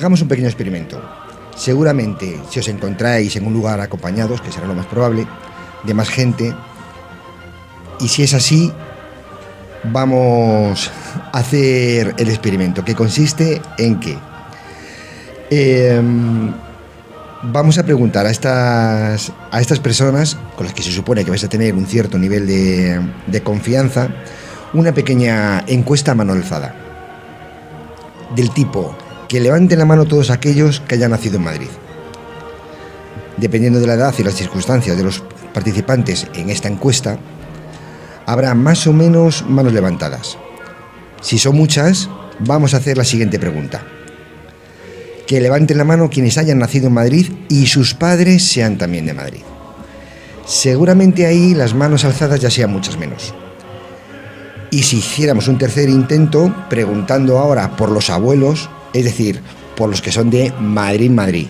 hagamos un pequeño experimento. Seguramente, si os encontráis en un lugar acompañados, que será lo más probable, de más gente, y si es así, vamos a hacer el experimento, que consiste en que vamos a preguntar a estas personas, con las que se supone que vais a tener un cierto nivel de confianza, una pequeña encuesta a mano alzada, del tipo que levanten la mano todos aquellos que hayan nacido en Madrid. Dependiendo de la edad y las circunstancias de los participantes en esta encuesta, habrá más o menos manos levantadas. Si son muchas, vamos a hacer la siguiente pregunta. Que levanten la mano quienes hayan nacido en Madrid y sus padres sean también de Madrid. Seguramente ahí las manos alzadas ya sean muchas menos. Y si hiciéramos un tercer intento, preguntando ahora por los abuelos, es decir, por los que son de Madrid,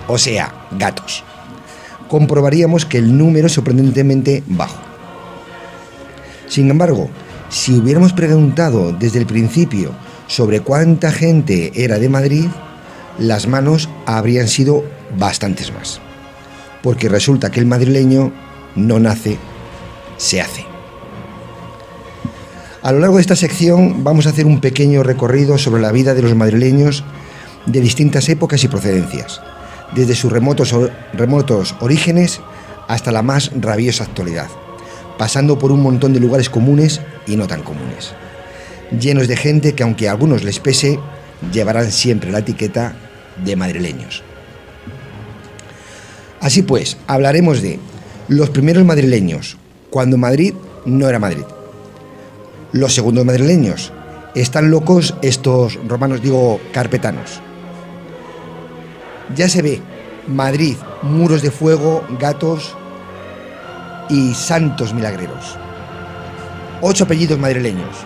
o sea, gatos, comprobaríamos que el número es sorprendentemente bajo. Sin embargo, si hubiéramos preguntado desde el principio sobre cuánta gente era de Madrid, las manos habrían sido bastantes más. Porque resulta que el madrileño no nace, se hace. A lo largo de esta sección vamos a hacer un pequeño recorrido sobre la vida de los madrileños de distintas épocas y procedencias, desde sus remotos orígenes hasta la más rabiosa actualidad, pasando por un montón de lugares comunes y no tan comunes, llenos de gente que, aunque a algunos les pese, llevarán siempre la etiqueta de madrileños. Así pues, hablaremos de los primeros madrileños, cuando Madrid no era Madrid. Los segundos madrileños, están locos estos romanos, carpetanos. Ya se ve, Madrid, muros de fuego, gatos y santos milagreros. 8 apellidos madrileños.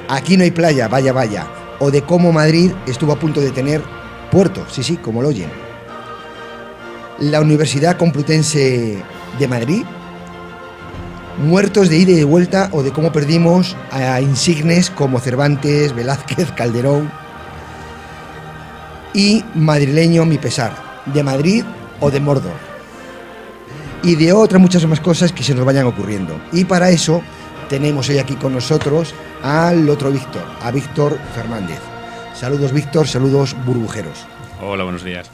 Aquí no hay playa, vaya, vaya. O de cómo Madrid estuvo a punto de tener puerto, sí, como lo oyen. La Universidad Complutense de Madrid. Muertos de ida y de vuelta, o de cómo perdimos a insignes como Cervantes, Velázquez, Calderón. Y madrileño mi pesar, de Madrid o de Mordor. Y de otras muchas más cosas que se nos vayan ocurriendo. Y para eso tenemos hoy aquí con nosotros al otro Víctor, a Víctor Fernández. Saludos, Víctor, saludos, burbujeros. Hola, buenos días.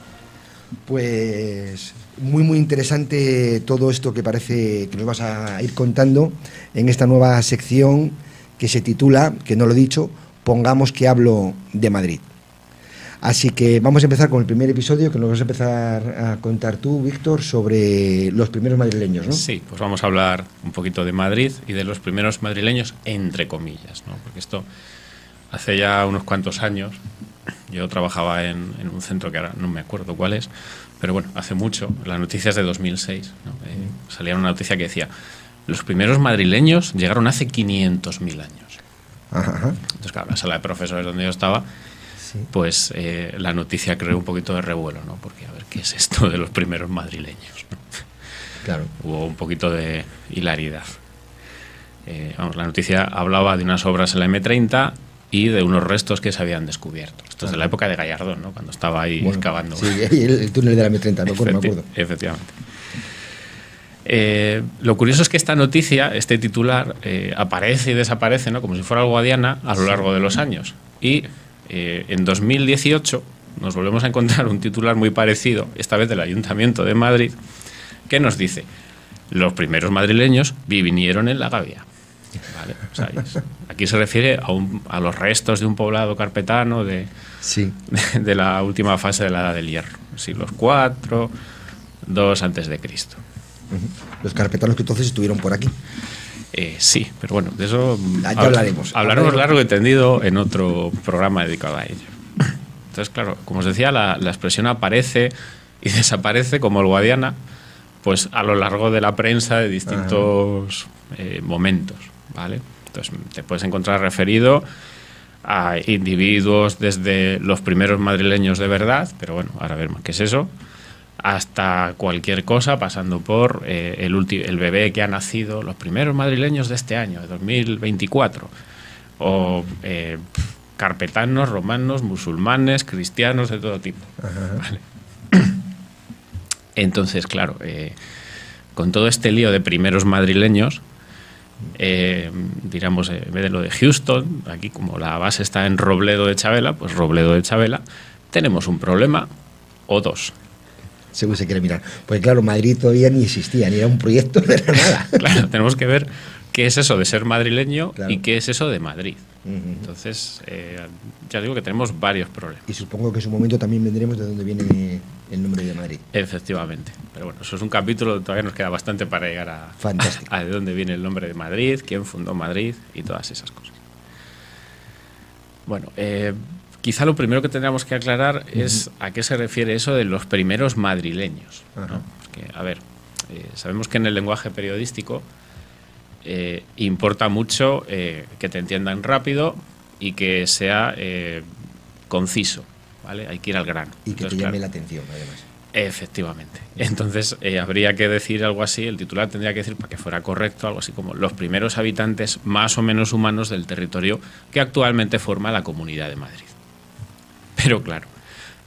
Pues muy interesante todo esto que parece que nos vas a ir contando en esta nueva sección que se titula, que no lo he dicho, Pongamos que hablo de Madrid. Así que vamos a empezar con el primer episodio, que nos vas a empezar a contar tú, Víctor, sobre los primeros madrileños, ¿no? Sí, pues vamos a hablar un poquito de Madrid y de los primeros madrileños, entre comillas, ¿no? Porque esto hace ya unos cuantos años. Yo trabajaba en un centro que ahora no me acuerdo cuál es, pero bueno, hace mucho, las noticias de 2006, ¿no? Salía una noticia que decía: los primeros madrileños llegaron hace 500.000 años. Ajá. Entonces, claro, la sala de profesores donde yo estaba, sí, pues la noticia creó un poquito de revuelo, ¿no? Porque, a ver, ¿qué es esto de los primeros madrileños, ¿no? Claro. Hubo un poquito de hilaridad. La noticia hablaba de unas obras en la M30 y de unos restos que se habían descubierto. Esto es de la época de Gallardón, ¿no? Cuando estaba ahí excavando. Sí, el túnel de la M30, me acuerdo. Efectivamente. Lo curioso es que esta noticia, este titular, aparece y desaparece, ¿no? Como si fuera algo Guadiana a lo largo de los años. Y en 2018 nos volvemos a encontrar un titular muy parecido, esta vez del Ayuntamiento de Madrid, que nos dice: los primeros madrileños vinieron en la Gavia. ¿Vale? O sea, aquí se refiere a los restos de un poblado carpetano de la última fase de la Edad del Hierro, siglos IV, II antes de Cristo. Los carpetanos que entonces estuvieron por aquí. Sí, pero bueno, de eso ya hablaremos. Hablaremos largo y tendido en otro programa dedicado a ello. Entonces, claro, como os decía, la expresión aparece y desaparece como el Guadiana, pues a lo largo de la prensa de distintos momentos, ¿vale? Entonces te puedes encontrar referido a individuos desde los primeros madrileños de verdad, pero bueno, ahora veremos qué es eso, hasta cualquier cosa, pasando por el bebé que ha nacido, los primeros madrileños de este año, de 2024, o carpetanos, romanos, musulmanes, cristianos, de todo tipo. ¿Vale? Entonces, claro, con todo este lío de primeros madrileños, diríamos, en vez de lo de Houston, aquí como la base está en Robledo de Chavela, pues Robledo de Chavela, tenemos un problema o dos. Según se quiere mirar. Pues claro, Madrid todavía ni existía, ni era un proyecto de nada. Claro, tenemos que ver qué es eso de ser madrileño, claro, y qué es eso de Madrid. Entonces, ya digo que tenemos varios problemas. Y supongo que en su momento también vendremos de dónde viene el nombre de Madrid. Efectivamente. Pero bueno, eso es un capítulo, todavía nos queda bastante para llegar a de dónde viene el nombre de Madrid, quién fundó Madrid y todas esas cosas. Bueno, quizá lo primero que tendríamos que aclarar es a qué se refiere eso de los primeros madrileños, ¿no? Porque, a ver, sabemos que en el lenguaje periodístico importa mucho que te entiendan rápido y que sea conciso, ¿vale? Hay que ir al grano. Y que te llame la atención, además. Efectivamente. Entonces, habría que decir algo así, el titular tendría que decir, para que fuera correcto, algo así como los primeros habitantes más o menos humanos del territorio que actualmente forma la Comunidad de Madrid. Pero claro,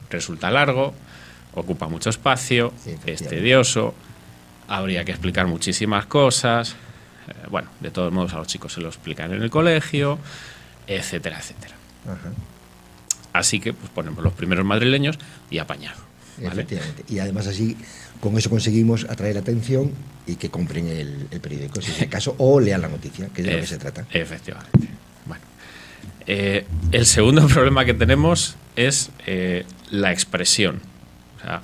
resulta largo, ocupa mucho espacio, es tedioso, habría que explicar muchísimas cosas. Bueno, de todos modos a los chicos se lo explican en el colegio, etcétera, etcétera. Así que pues ponemos los primeros madrileños y apañado, ¿vale? Efectivamente. Y además así, con eso conseguimos atraer la atención y que compren el periódico, si es el caso, o lean la noticia, que es de lo que se trata. Efectivamente. Bueno, el segundo problema que tenemos es la expresión. O sea,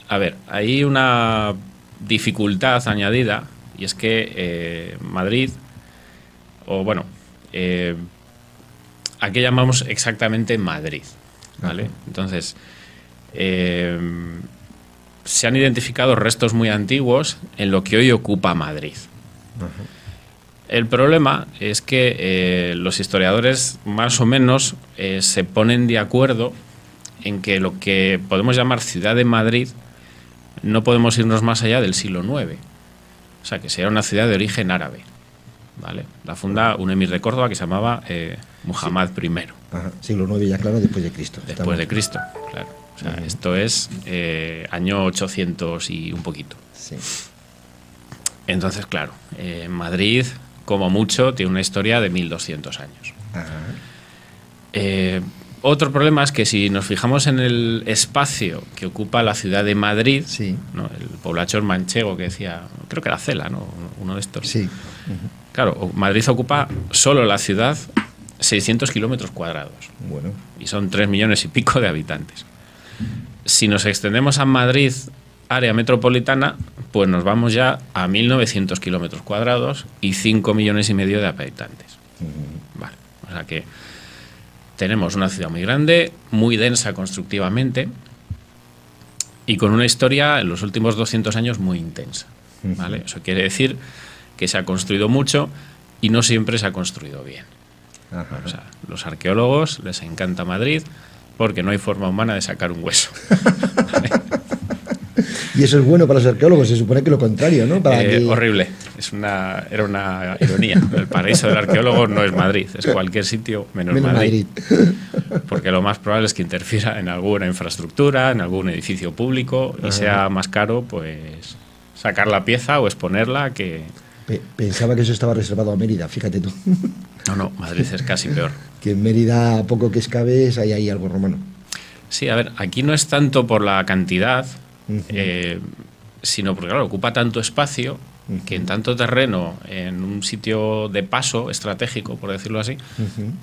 a ver, hay una dificultad añadida, y es que Madrid, o bueno, ¿a qué llamamos exactamente Madrid? ¿Vale? Entonces, se han identificado restos muy antiguos en lo que hoy ocupa Madrid. El problema es que los historiadores más o menos se ponen de acuerdo en que lo que podemos llamar Ciudad de Madrid no podemos irnos más allá del siglo IX. O sea, que sería una ciudad de origen árabe, ¿vale? La funda un emir de Córdoba que se llamaba Muhammad I. Siglo IX ya, claro, después de Cristo. Después de Cristo, claro. O sea, esto es año 800 y un poquito. Sí. Entonces, claro, Madrid, como mucho, tiene una historia de 1200 años. Otro problema es que si nos fijamos en el espacio que ocupa la ciudad de Madrid, sí, ¿no? El poblachón manchego que decía, creo que era Cela, ¿no? Uno de estos. Sí. Claro, Madrid ocupa solo la ciudad 600 kilómetros cuadrados. Bueno. Y son 3 millones y pico de habitantes. Si nos extendemos a Madrid, área metropolitana, pues nos vamos ya a 1.900 kilómetros cuadrados y 5 millones y medio de habitantes. Vale, o sea que tenemos una ciudad muy grande, muy densa constructivamente y con una historia en los últimos 200 años muy intensa, ¿vale? Eso quiere decir que se ha construido mucho y no siempre se ha construido bien. O sea, los arqueólogos les encanta Madrid porque no hay forma humana de sacar un hueso. ¿Vale? Y eso es bueno para los arqueólogos, se supone que lo contrario, ¿no? Horrible. Era una ironía. El paraíso del arqueólogo no es Madrid, es cualquier sitio menos Madrid. Porque lo más probable es que interfiera en alguna infraestructura, en algún edificio público y sea más caro, pues, sacar la pieza o exponerla que... Pensaba que eso estaba reservado a Mérida, fíjate tú. No, Madrid es casi peor. Que en Mérida, poco que excaves, hay ahí algo romano. Sí, a ver, aquí no es tanto por la cantidad, sino porque, claro, ocupa tanto espacio que en tanto terreno, en un sitio de paso estratégico, por decirlo así,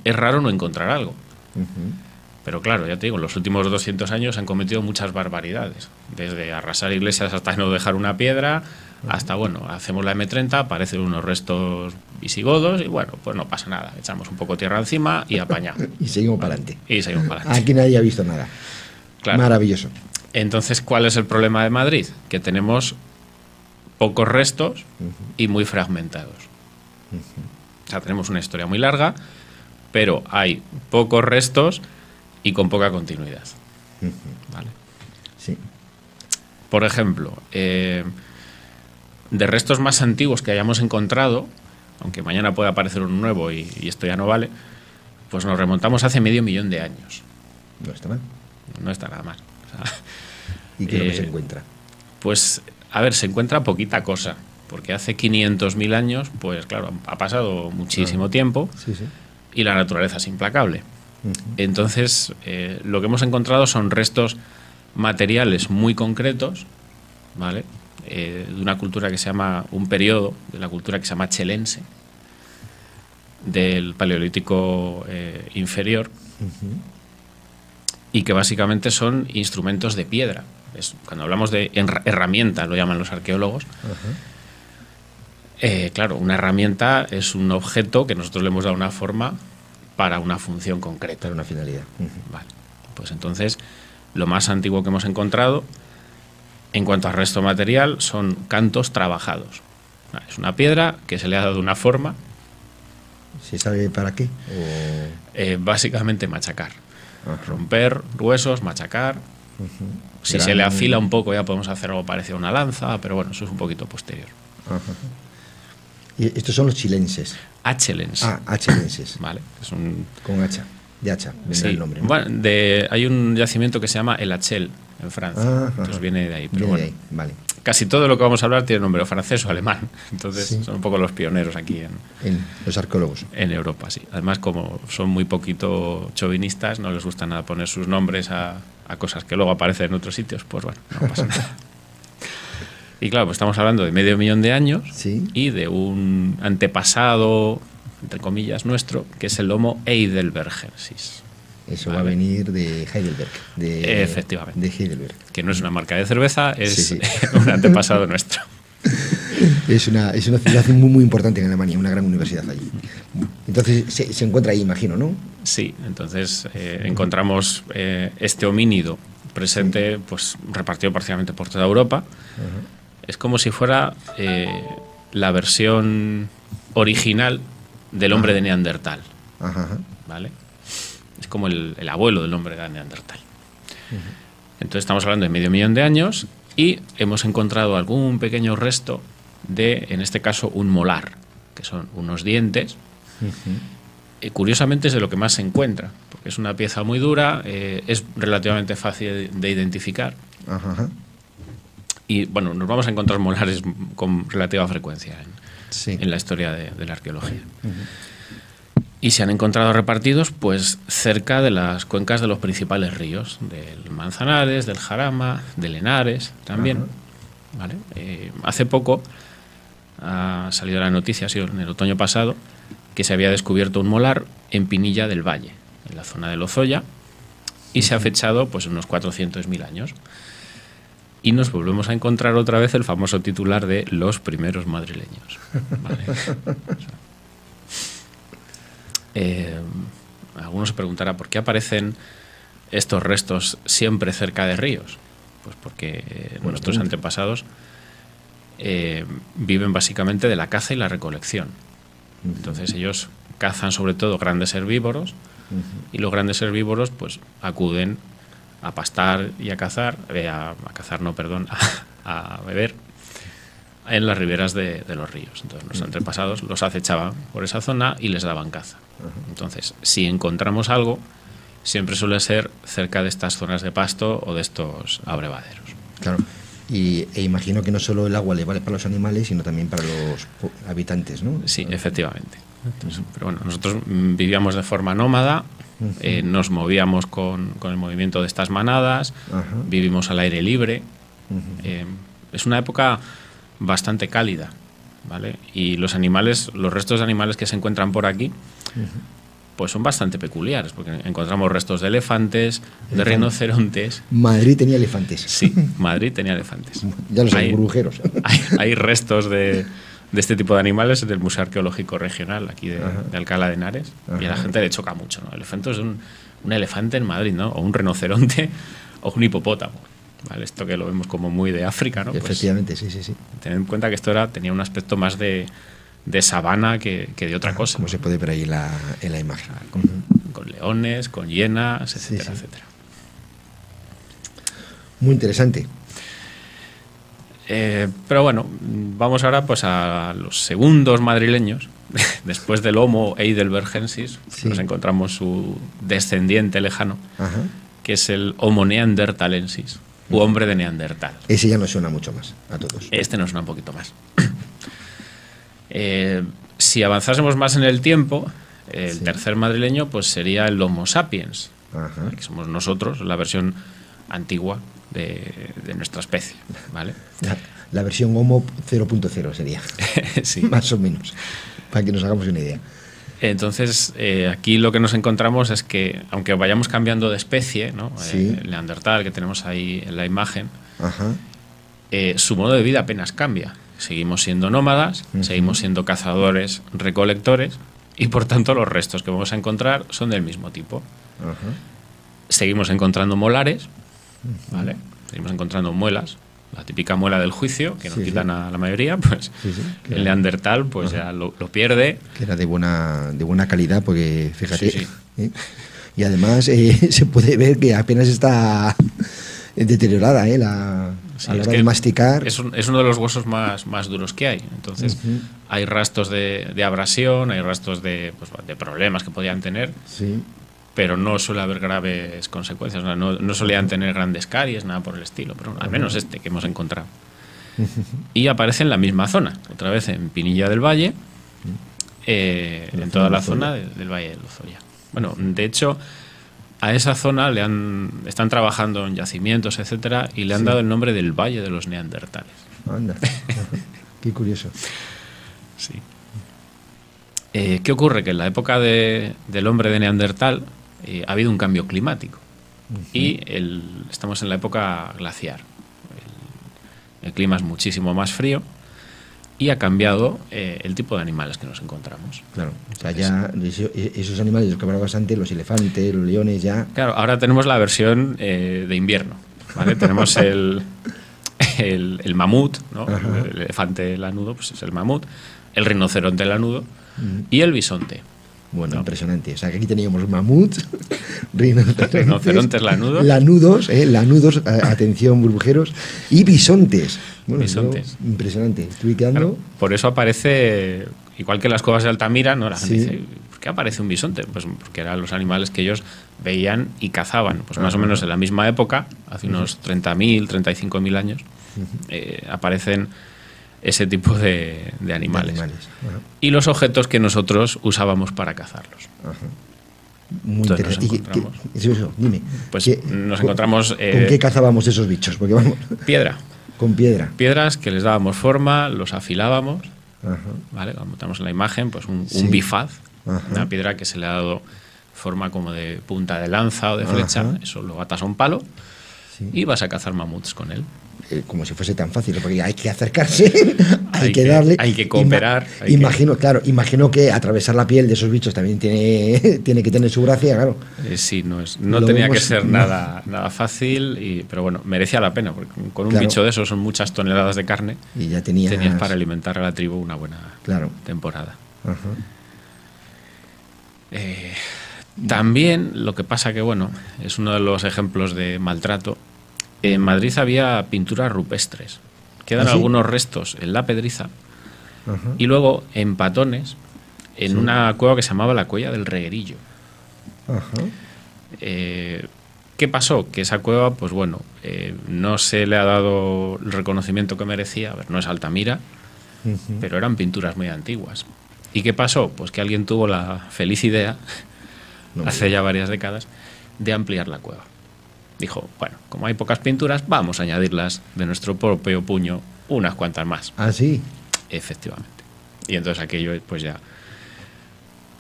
es raro no encontrar algo. Pero claro, ya te digo, en los últimos 200 años han cometido muchas barbaridades. Desde arrasar iglesias hasta no dejar una piedra, hasta, bueno, hacemos la M30, aparecen unos restos visigodos y, bueno, pues no pasa nada. Echamos un poco tierra encima y apañamos. Y seguimos para adelante. Y seguimos para adelante. Aquí nadie ha visto nada. Claro. Maravilloso. Entonces, ¿cuál es el problema de Madrid? Que tenemos pocos restos y muy fragmentados. O sea, tenemos una historia muy larga, pero hay pocos restos y con poca continuidad. ¿Vale? Sí. Por ejemplo, de restos más antiguos que hayamos encontrado, aunque mañana pueda aparecer uno nuevo y esto ya no vale, Pues nos remontamos hace medio millón de años. No está mal. No está nada mal. O sea, ¿Y qué es lo que se encuentra? Pues, a ver, se encuentra poquita cosa, porque hace 500.000 años, pues claro, ha pasado muchísimo tiempo Sí, sí. y la naturaleza es implacable. Ujú. Entonces, lo que hemos encontrado son restos materiales muy concretos, ¿vale? De una cultura que se llama, un periodo de la cultura que se llama chelense, del Paleolítico inferior, Ujú. y que básicamente son instrumentos de piedra. Cuando hablamos de herramienta, lo llaman los arqueólogos. Ajá. Claro, una herramienta es un objeto que nosotros le hemos dado una forma para una función concreta. Para una finalidad. Ujú. Vale. Pues entonces, lo más antiguo que hemos encontrado en cuanto a resto material son cantos trabajados. Es una piedra que se le ha dado una forma, ¿Se sabe para qué? básicamente machacar. Ajá. Romper huesos, machacar. Ujú. Si Serán- se le afila un poco ya podemos hacer algo parecido a una lanza, pero bueno, eso es un poquito posterior. Ajá. Y estos son los chilenses. Achelens. Achelenses. Vale, es un... Con hacha. De hacha. Vendrá Sí. el nombre, ¿no? Bueno, hay un yacimiento que se llama el Achel en Francia. Ajá. Entonces viene de ahí. Pero Viene bueno, de ahí. Vale. casi todo lo que vamos a hablar tiene nombre o francés o alemán. Entonces Sí. son un poco los pioneros aquí Los arqueólogos. en Europa, sí. Además, como son muy poquito chauvinistas, no les gusta nada poner sus nombres a cosas que luego aparecen en otros sitios, pues bueno, no pasa nada. Y claro, pues estamos hablando de medio millón de años Sí. y de un antepasado, entre comillas, nuestro, que es el Homo heidelbergensis, Eso Vale. va a venir de Heidelberg. Efectivamente. De Heidelberg. que no es una marca de cerveza, es Sí, sí. un antepasado nuestro. Es una civilización muy, muy importante en Alemania, una gran universidad allí. Entonces se encuentra ahí, imagino, ¿no? Sí, entonces encontramos este homínido presente, pues repartido parcialmente por toda Europa. Es como si fuera la versión original del hombre de Neandertal, Ajá, ajá. ¿vale? Es como el abuelo del hombre de Neandertal. Entonces estamos hablando de medio millón de años y hemos encontrado algún pequeño resto de, en este caso, un molar, que son unos dientes. Curiosamente es de lo que más se encuentra, porque es una pieza muy dura, es relativamente fácil de identificar. Ajá, ajá. Y bueno, nos vamos a encontrar molares con relativa frecuencia Sí. en la historia de la arqueología. Y se han encontrado repartidos pues cerca de las cuencas de los principales ríos, del Manzanares, del Jarama, del Henares también. Ajá. ¿Vale? Hace poco ha salido la noticia, ha sido en el otoño pasado, que se había descubierto un molar en Pinilla del Valle, en la zona de Lozoya, y se ha fechado pues unos 400.000 años. Y nos volvemos a encontrar otra vez el famoso titular de los primeros madrileños. ¿Vale? Algunos se preguntará por qué aparecen estos restos siempre cerca de ríos. Pues porque nuestros antepasados viven básicamente de la caza y la recolección. Entonces ellos cazan sobre todo grandes herbívoros y los grandes herbívoros pues acuden a pastar y a cazar, a beber en las riberas de los ríos. Entonces los antepasados los acechaban por esa zona y les daban caza. Entonces, si encontramos algo, siempre suele ser cerca de estas zonas de pasto o de estos abrevaderos. Claro. E imagino que no solo el agua le vale para los animales, sino también para los habitantes, ¿no? Sí, efectivamente. Entonces, pero bueno, nosotros vivíamos de forma nómada, nos movíamos con el movimiento de estas manadas, Ajá. vivimos al aire libre. Es una época bastante cálida, ¿vale? Y los animales, los restos de animales que se encuentran por aquí, pues son bastante peculiares, porque encontramos restos de elefantes, de rinocerontes. Madrid tenía elefantes. Sí, Madrid tenía elefantes. Ya los hay, burbujeros. Hay restos de este tipo de animales en el Museo Arqueológico Regional aquí de Alcalá de Henares. Ajá. Y a la gente le choca mucho, ¿no? El elefante es un elefante en Madrid, ¿no? O un rinoceronte o un hipopótamo. ¿Vale? Esto que lo vemos como muy de África, ¿no? Efectivamente, pues, sí. Tened en cuenta que esto tenía un aspecto más de sabana que de otra cosa. Como se puede ver ahí en la imagen. Con leones, con hienas, etcétera, Sí. etcétera. Muy interesante. Pero bueno, vamos ahora pues a los segundos madrileños, después del Homo heidelbergensis, Sí. nos encontramos su descendiente lejano, Ajá. que es el Homo neanderthalensis, u hombre de Neandertal. Ese ya nos suena mucho más a todos. Este nos suena un poquito más. Si avanzásemos más en el tiempo, el Sí. tercer madrileño pues sería el Homo sapiens, Ajá. que somos nosotros, la versión antigua de nuestra especie, ¿vale? La versión Homo 0.0 sería, Sí. más o menos, para que nos hagamos una idea. Entonces, aquí lo que nos encontramos es que, aunque vayamos cambiando de especie, ¿no? Sí. El neandertal que tenemos ahí en la imagen, Ajá. su modo de vida apenas cambia. Seguimos siendo nómadas, Ujú. seguimos siendo cazadores, recolectores, y por tanto los restos que vamos a encontrar son del mismo tipo. Ajá. Seguimos encontrando molares, ¿vale? Seguimos encontrando muelas, la típica muela del juicio, que nos Sí, sí. quitan a la mayoría, pues Sí, sí, el claro. neandertal pues ya lo pierde. Que era de buena calidad, porque fíjate. Sí, sí. Y además se puede ver que apenas está deteriorada, Sí, a la es hora que de masticar. es uno de los huesos más duros que hay. Entonces, Ujú. hay rastros de abrasión, hay rastros pues, de problemas que podían tener, Sí. pero no suele haber graves consecuencias. O sea, no solían tener grandes caries, nada por el estilo, pero al menos este que hemos encontrado. Y aparece en la misma zona, otra vez en Pinilla del Valle, en toda la zona del Valle de Lozoya. Bueno, de hecho, a esa zona están trabajando en yacimientos, etcétera, y le han Sí. dado el nombre del Valle de los Neandertales. Anda. Ajá. Qué curioso. Sí. ¿Qué ocurre? Que en la época del hombre de Neandertal ha habido un cambio climático y estamos en la época glaciar. El clima es muchísimo más frío y ha cambiado el tipo de animales que nos encontramos. Claro. O sea, ya esos animales, los que hablabas antes, los elefantes, los leones, ya. Claro, ahora tenemos la versión de invierno, ¿vale? Tenemos el mamut, ¿no? Ajá. El elefante lanudo, pues es el mamut, el rinoceronte lanudo y el bisonte. Bueno, No. impresionante. O sea, que aquí teníamos mamuts, Rinocerontes lanudos. Lanudos, atención, burbujeros, y bisontes. Bueno, Bisontes. yo, impresionante. Estuve quedando. Claro, por eso aparece, igual que las cuevas de Altamira, ¿no? La gente Sí. dice, ¿por qué aparece un bisonte? Pues porque eran los animales que ellos veían y cazaban. Pues más o Ajá. menos en la misma época, hace unos 30.000, 35.000 años, aparecen ese tipo de animales. Ajá. Y los objetos que nosotros usábamos para cazarlos. Ajá. Muy Entonces nos interesante. encontramos. Eso, dime. Pues ¿Qué- nos con- encontramos, ¿Con qué cazábamos esos bichos? Porque vamos, Piedra. con piedra. Piedras que les dábamos forma, los afilábamos, Ajá. ¿vale? Como estamos en la imagen, pues un Sí. bifaz, Ajá. una piedra que se le ha dado forma como de punta de lanza o de flecha, Ajá. eso lo atas a un palo Sí. y vas a cazar mamuts con él. Como si fuese tan fácil, porque hay que acercarse, hay Hay que que- darle. hay que cooperar, hay Imagino que atravesar la piel de esos bichos también tiene que tener su gracia, claro. Sí, no Lo tenía que vemos- ser no. nada fácil, pero bueno, merecía la pena, porque con un Claro. bicho de esos son muchas toneladas de carne, Y ya tenías. tenías para alimentar a la tribu una buena Claro. temporada. Ajá. También lo que pasa que, bueno, es uno de los ejemplos de maltrato. En Madrid había pinturas rupestres. Quedan ¿Ah, sí? algunos restos en la Pedriza Ajá. y luego en Patones, en Sí. una cueva que se llamaba la Cuella del Reguerillo. Ajá. ¿Qué pasó? Que esa cueva, pues bueno, no se le ha dado el reconocimiento que merecía. A ver, no es Altamira, Ujú. pero eran pinturas muy antiguas. ¿Y qué pasó? Pues que alguien tuvo la feliz idea, No me hace ya varias décadas, de ampliar la cueva. Dijo, bueno, como hay pocas pinturas, vamos a añadirlas de nuestro propio puño unas cuantas más. Ah, sí. Efectivamente. Y entonces aquello, pues ya,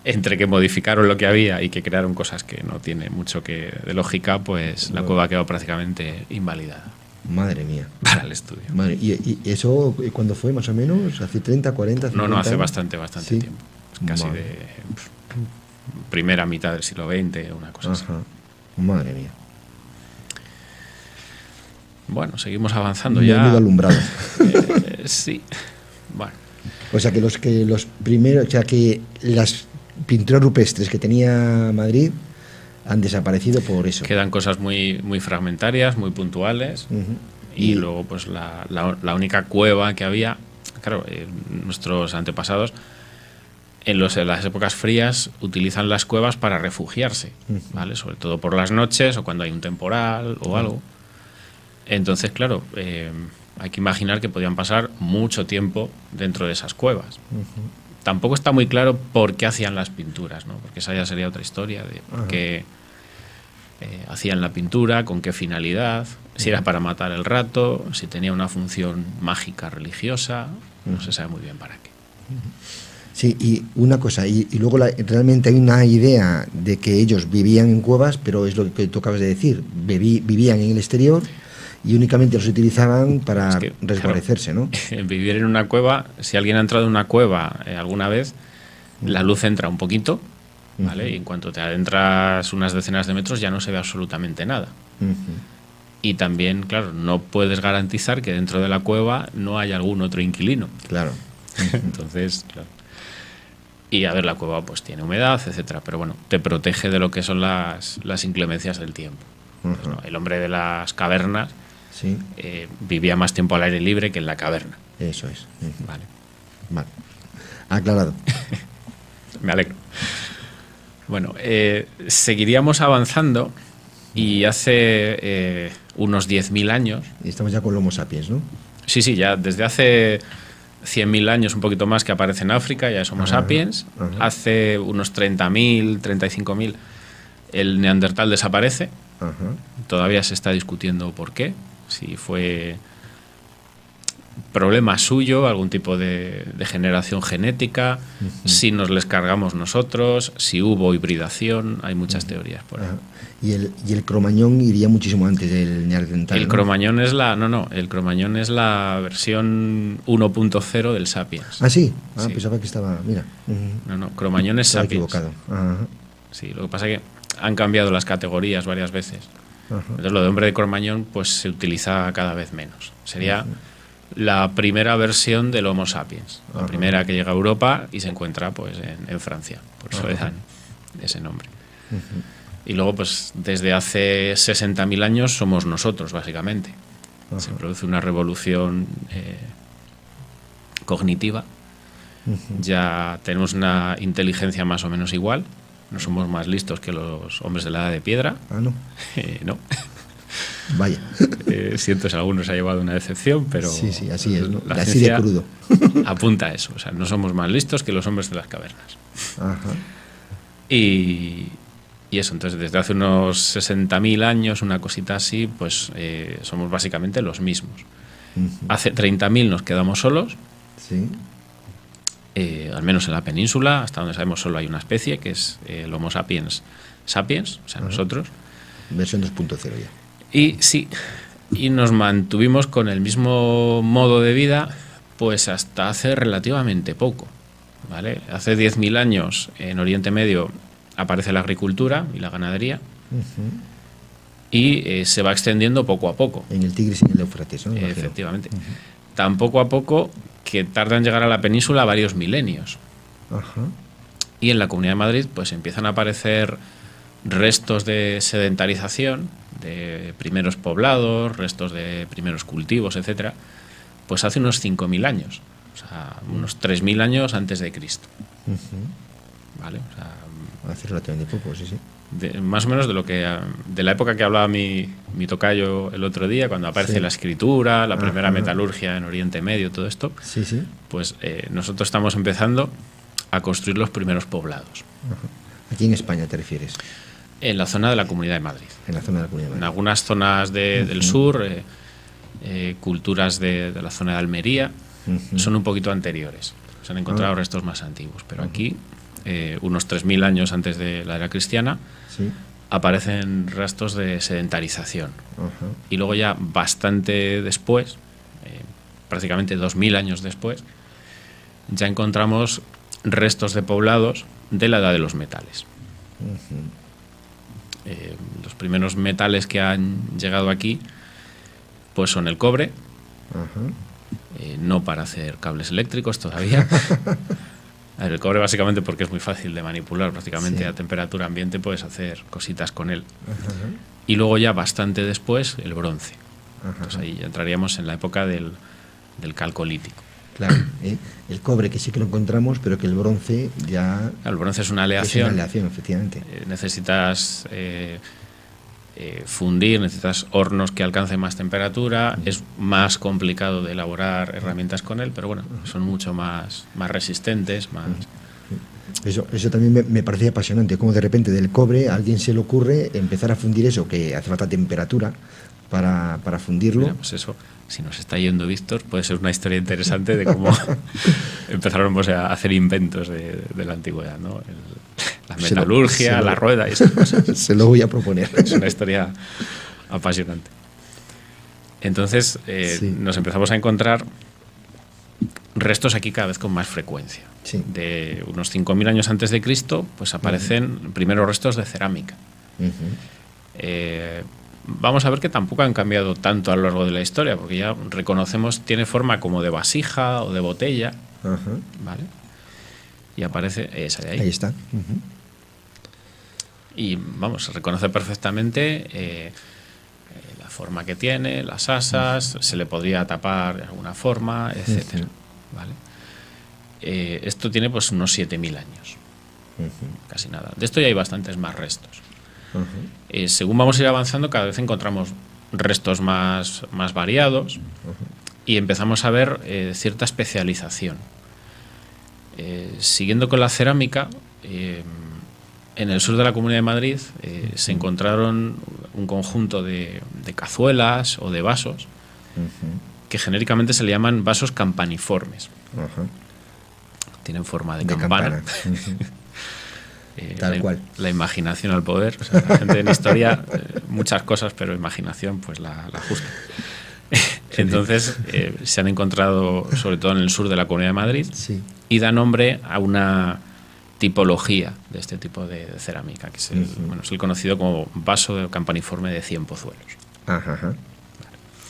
entre que modificaron lo que había y que crearon cosas que no tiene mucho que de lógica, pues la No. cueva quedó prácticamente invalidada Madre mía. para el estudio. Madre, ¿y eso cuándo fue, más o menos? ¿Hace 30, 40, 50 No, hace años? bastante Sí. tiempo. Casi Madre. de primera mitad del siglo XX, una cosa así. Ajá. Madre mía. Bueno, seguimos avanzando Menudo ya. alumbrado. Sí. Bueno, O sea, que los primeros, o sea, que las pinturas rupestres que tenía Madrid han desaparecido por eso. quedan cosas muy fragmentarias, muy puntuales. Ujú. Y luego, pues la única cueva que había, claro, nuestros antepasados en las épocas frías utilizan las cuevas para refugiarse, ¿vale? Sobre todo por las noches o cuando hay un temporal o algo. Entonces, claro, hay que imaginar que podían pasar mucho tiempo dentro de esas cuevas. Tampoco está muy claro por qué hacían las pinturas, ¿no? Porque esa ya sería otra historia de por qué hacían la pintura, con qué finalidad, si era para matar el rato, si tenía una función mágica religiosa, no se sabe muy bien para qué. Sí, y una cosa, y luego realmente hay una idea de que ellos vivían en cuevas, pero es lo que tú acabas de decir, vivían en el exterior y únicamente los utilizaban para resguarecerse, ¿no? Vivir en una cueva, si alguien ha entrado en una cueva alguna vez, la luz entra un poquito, ¿vale? Y en cuanto te adentras unas decenas de metros ya no se ve absolutamente nada. Y también, claro, no puedes garantizar que dentro de la cueva no haya algún otro inquilino. Claro. Entonces, claro. Y a ver, la cueva pues tiene humedad, etcétera, pero bueno, te protege de lo que son las inclemencias del tiempo. Entonces, ¿no? El hombre de las cavernas vivía más tiempo al aire libre que en la caverna. Eso es. Vale. Aclarado. Me alegro. Bueno, seguiríamos avanzando y hace unos 10.000 años... Y estamos ya con el Homo sapiens, ¿no? Sí, ya desde hace 100.000 años, un poquito más, que aparece en África, ya es Homo sapiens. Hace unos 30.000, 35.000, el Neandertal desaparece. Todavía se está discutiendo por qué. Si fue problema suyo, algún tipo de generación genética, si nos les cargamos nosotros, si hubo hibridación, hay muchas teorías por ahí. Y el Cromañón iría muchísimo antes del Neandertal. El Cromañón es el Cromañón es la versión 1.0 del Sapiens. Ah, sí. Sí. Pensaba que estaba, mira. No, Cromañón es Sapiens. Equivocado. Sí, lo que pasa es que han cambiado las categorías varias veces. Entonces lo de hombre de Cromañón pues se utiliza cada vez menos. Sería la primera versión del Homo sapiens, la primera que llega a Europa y se encuentra pues en Francia, por eso le dan ese nombre. Y luego pues desde hace 60.000 años somos nosotros básicamente. Se produce una revolución cognitiva. Ya tenemos una inteligencia más o menos igual, no somos más listos que los hombres de la edad de piedra. No. No. Vaya. Siento si alguno se ha llevado una decepción, pero sí, así es, ¿no? La así de crudo. Apunta a eso, o sea, no somos más listos que los hombres de las cavernas. Y eso, entonces desde hace unos 60.000 años, una cosita así, pues somos básicamente los mismos. Hace 30.000 nos quedamos solos. Sí. Al menos en la península, hasta donde sabemos solo hay una especie, que es el Homo sapiens sapiens, o sea, nosotros. Versión 2.0 ya. Y nos mantuvimos con el mismo modo de vida pues hasta hace relativamente poco, ¿vale? Hace 10.000 años en Oriente Medio aparece la agricultura y la ganadería y se va extendiendo poco a poco. En el Tigris y en el Éufrates, ¿no? Efectivamente. Tan poco a poco que tarda en llegar a la península varios milenios. Y en la Comunidad de Madrid pues empiezan a aparecer restos de sedentarización, de primeros poblados, restos de primeros cultivos, etcétera, pues hace unos 5.000 años, o sea, unos 3.000 años antes de Cristo. ¿Vale? O sea, hace relativamente poco, sí. Más o menos de la época que hablaba mi tocayo el otro día, cuando aparece la escritura, la primera metalurgia en Oriente Medio, todo esto, pues nosotros estamos empezando a construir los primeros poblados. ¿Aquí en España te refieres? En la zona de la Comunidad de Madrid. En la zona de la Comunidad de Madrid. En algunas zonas del sur, culturas de la zona de Almería, son un poquito anteriores. Se han encontrado restos más antiguos, pero aquí, unos 3.000 años antes de la era cristiana, aparecen restos de sedentarización. Y luego ya bastante después, prácticamente 2.000 años después, ya encontramos restos de poblados de la edad de los metales. Los primeros metales que han llegado aquí pues son el cobre, no para hacer cables eléctricos todavía. A ver, el cobre básicamente porque es muy fácil de manipular, prácticamente a temperatura ambiente puedes hacer cositas con él. Y luego ya bastante después el bronce. Entonces ahí ya entraríamos en la época del calcolítico. Claro, el cobre que sí que lo encontramos, pero que el bronce ya... El bronce es una aleación. Es una aleación, efectivamente. Necesitas fundir, necesitas hornos que alcancen más temperatura, es más complicado de elaborar herramientas con él, pero bueno, son mucho más resistentes, más... Eso también me parecía apasionante, como de repente del cobre a alguien se le ocurre empezar a fundir eso, que hace falta temperatura para fundirlo. Mira, pues eso, si nos está yendo Víctor, puede ser una historia interesante de cómo empezaron a hacer inventos de la antigüedad, ¿no? La metalurgia, la rueda y esas cosas. Se lo voy a proponer. Es una historia apasionante. Entonces nos empezamos a encontrar restos aquí cada vez con más frecuencia. Sí. De unos 5.000 años antes de Cristo, pues aparecen primeros restos de cerámica. Vamos a ver que tampoco han cambiado tanto a lo largo de la historia, porque ya reconocemos, tiene forma como de vasija o de botella, ¿vale? Y aparece esa de ahí. Ahí está. Y vamos, se reconoce perfectamente la forma que tiene, las asas, se le podría tapar de alguna forma, etcétera, ¿vale? Esto tiene pues unos 7.000 años, casi nada. De esto ya hay bastantes más restos. Según vamos a ir avanzando, cada vez encontramos restos más variados y empezamos a ver cierta especialización. Siguiendo con la cerámica, en el sur de la Comunidad de Madrid se encontraron un conjunto de cazuelas o de vasos que genéricamente se le llaman vasos campaniformes. Tienen forma de campana. Tal cual. La imaginación al poder. O sea, la gente en historia, muchas cosas, pero imaginación, pues la justa. Entonces, se han encontrado, sobre todo en el sur de la Comunidad de Madrid, y da nombre a una tipología de este tipo de cerámica, que es el conocido como vaso de campaniforme de Cienpozuelos. Vale.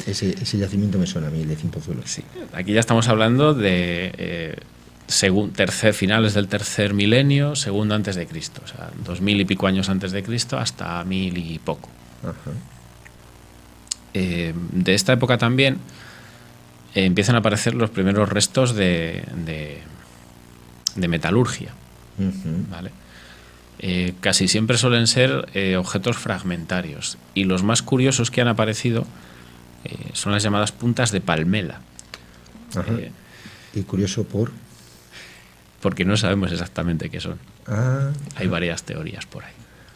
Ese yacimiento me suena a mí, el de Cienpozuelos. Sí. Aquí ya estamos hablando de finales del tercer milenio, segundo antes de Cristo, o sea, 2000 y pico años antes de Cristo hasta 1000 y poco. De esta época también empiezan a aparecer los primeros restos de metalurgia, ¿vale? Casi siempre suelen ser objetos fragmentarios, y los más curiosos que han aparecido son las llamadas puntas de palmela. Y curioso porque no sabemos exactamente qué son. Hay varias teorías por ahí.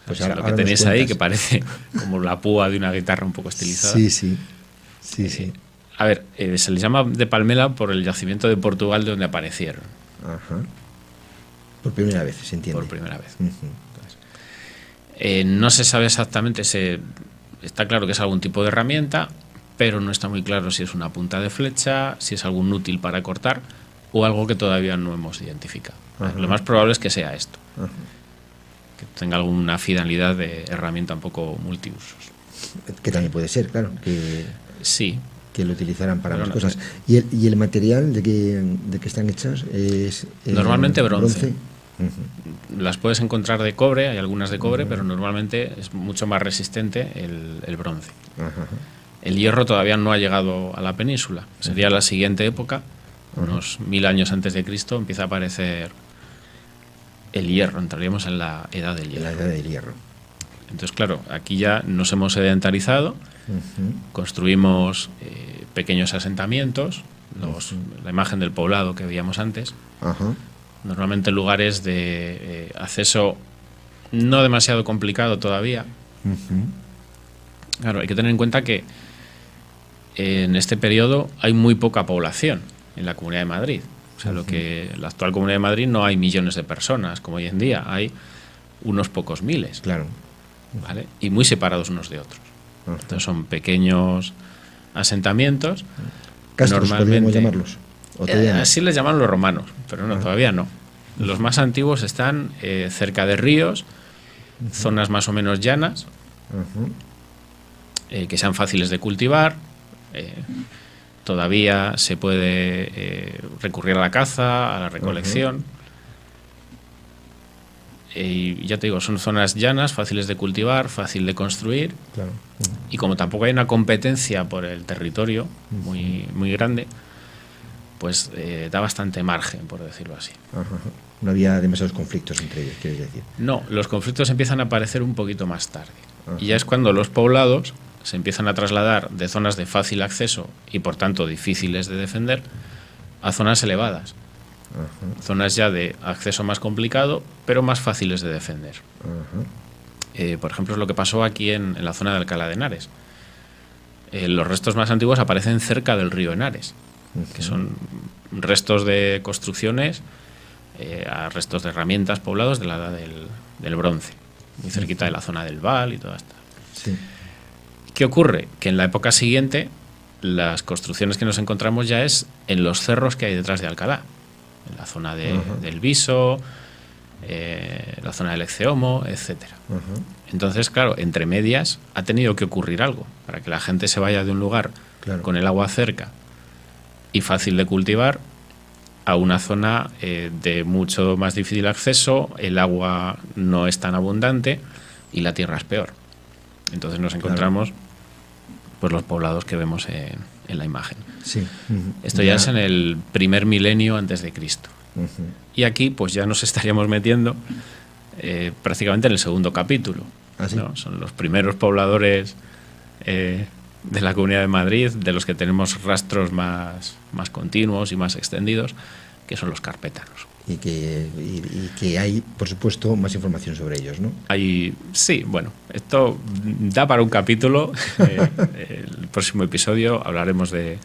Pues lo que tenéis ahí, que parece como la púa de una guitarra un poco estilizada. Sí. A ver, se les llama de palmela por el yacimiento de Portugal de donde aparecieron. Por primera vez, se entiende. Por primera vez. Entonces, no se sabe exactamente, está claro que es algún tipo de herramienta, pero no está muy claro si es una punta de flecha, si es algún útil para cortar o algo que todavía no hemos identificado. Lo más probable es que sea esto, que tenga alguna finalidad de herramienta un poco multiusos. Que también puede ser, claro, que lo utilizaran para más cosas. ¿Y el material de que están hechas es normalmente bronce. Las puedes encontrar de cobre, hay algunas de cobre, pero normalmente es mucho más resistente el bronce. El hierro todavía no ha llegado a la península, sería la siguiente época. Unos 1000 años antes de Cristo empieza a aparecer el hierro, entraríamos en la edad del hierro. La edad del hierro. Entonces, claro, aquí ya nos hemos sedentarizado, construimos pequeños asentamientos, la imagen del poblado que veíamos antes, normalmente lugares de acceso no demasiado complicado todavía. Claro, hay que tener en cuenta que en este periodo hay muy poca población en la Comunidad de Madrid. O sea, la actual Comunidad de Madrid no hay millones de personas como hoy en día, hay unos pocos miles. Claro. ¿Vale? Y muy separados unos de otros. Entonces son pequeños asentamientos. Castros, podríamos llamarlos. Así les llaman los romanos, pero no, todavía no. Los más antiguos están cerca de ríos, zonas más o menos llanas, que sean fáciles de cultivar. Todavía se puede recurrir a la caza, a la recolección. Y ya te digo, son zonas llanas, fáciles de cultivar, fácil de construir. Claro. Y como tampoco hay una competencia por el territorio muy grande, pues da bastante margen, por decirlo así. Ajá. No había demasiados conflictos entre ellos, quieres decir. No, los conflictos empiezan a aparecer un poquito más tarde. Ajá. Y ya es cuando los poblados se empiezan a trasladar de zonas de fácil acceso y por tanto difíciles de defender a zonas elevadas. Ajá. Zonas ya de acceso más complicado, pero más fáciles de defender. Ajá. Por ejemplo, es lo que pasó aquí en la zona de Alcalá de Henares. Los restos más antiguos aparecen cerca del río Henares, que son restos de construcciones, restos de herramientas poblados de la edad del bronce, muy cerquita de la zona del Val y toda esta. Sí. ¿Qué ocurre? Que en la época siguiente las construcciones que nos encontramos ya es en los cerros que hay detrás de Alcalá, en la zona del Viso, la zona del Ecceomo, etcétera. Entonces, claro, entre medias ha tenido que ocurrir algo para que la gente se vaya de un lugar con el agua cerca y fácil de cultivar a una zona de mucho más difícil acceso, el agua no es tan abundante y la tierra es peor. Entonces nos encontramos pues los poblados que vemos en la imagen. Sí. Esto ya es en el primer milenio antes de Cristo. Y aquí pues ya nos estaríamos metiendo prácticamente en el segundo capítulo. ¿Ah, sí? ¿No? Son los primeros pobladores de la Comunidad de Madrid, de los que tenemos rastros más continuos y más extendidos, que son los carpetanos. Y que hay, por supuesto, más información sobre ellos, ¿no? Sí, bueno, esto da para un capítulo. El próximo episodio hablaremos de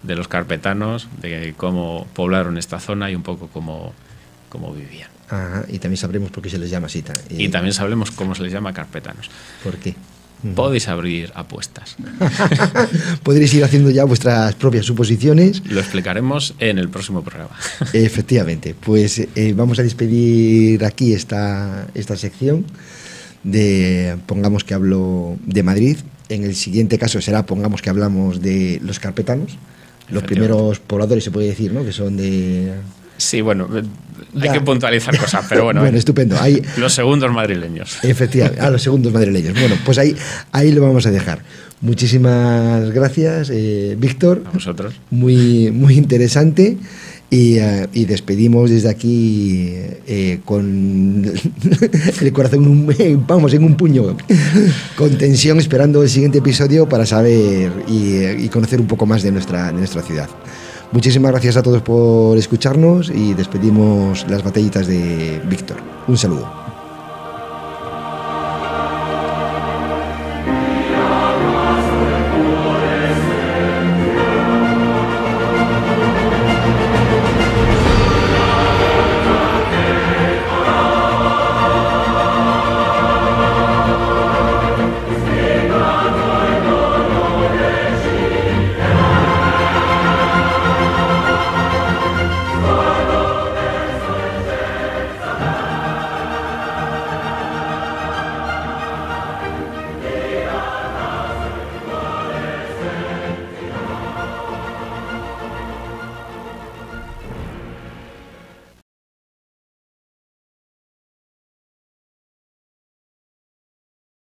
los carpetanos, de cómo poblaron esta zona y un poco cómo vivían. Ajá, y también sabremos por qué se les llama así. Y también sabremos cómo se les llama carpetanos. ¿Por qué? Podéis abrir apuestas. Podréis ir haciendo ya vuestras propias suposiciones. Lo explicaremos en el próximo programa. Efectivamente. Pues vamos a despedir aquí esta sección de Pongamos que hablo de Madrid. En el siguiente caso será Pongamos que hablamos de los carpetanos. Los primeros pobladores, se puede decir, ¿no? Que son de... Sí, bueno, hay que puntualizar cosas, pero bueno. Bueno, estupendo. Los segundos madrileños. Efectivamente, los segundos madrileños. Bueno, pues ahí lo vamos a dejar. Muchísimas gracias, Víctor. A vosotros. Muy, muy interesante. Y despedimos desde aquí con el corazón en un puño, con tensión, esperando el siguiente episodio para saber y conocer un poco más de nuestra ciudad. Muchísimas gracias a todos por escucharnos y despedimos las batallitas de Víctor. Un saludo.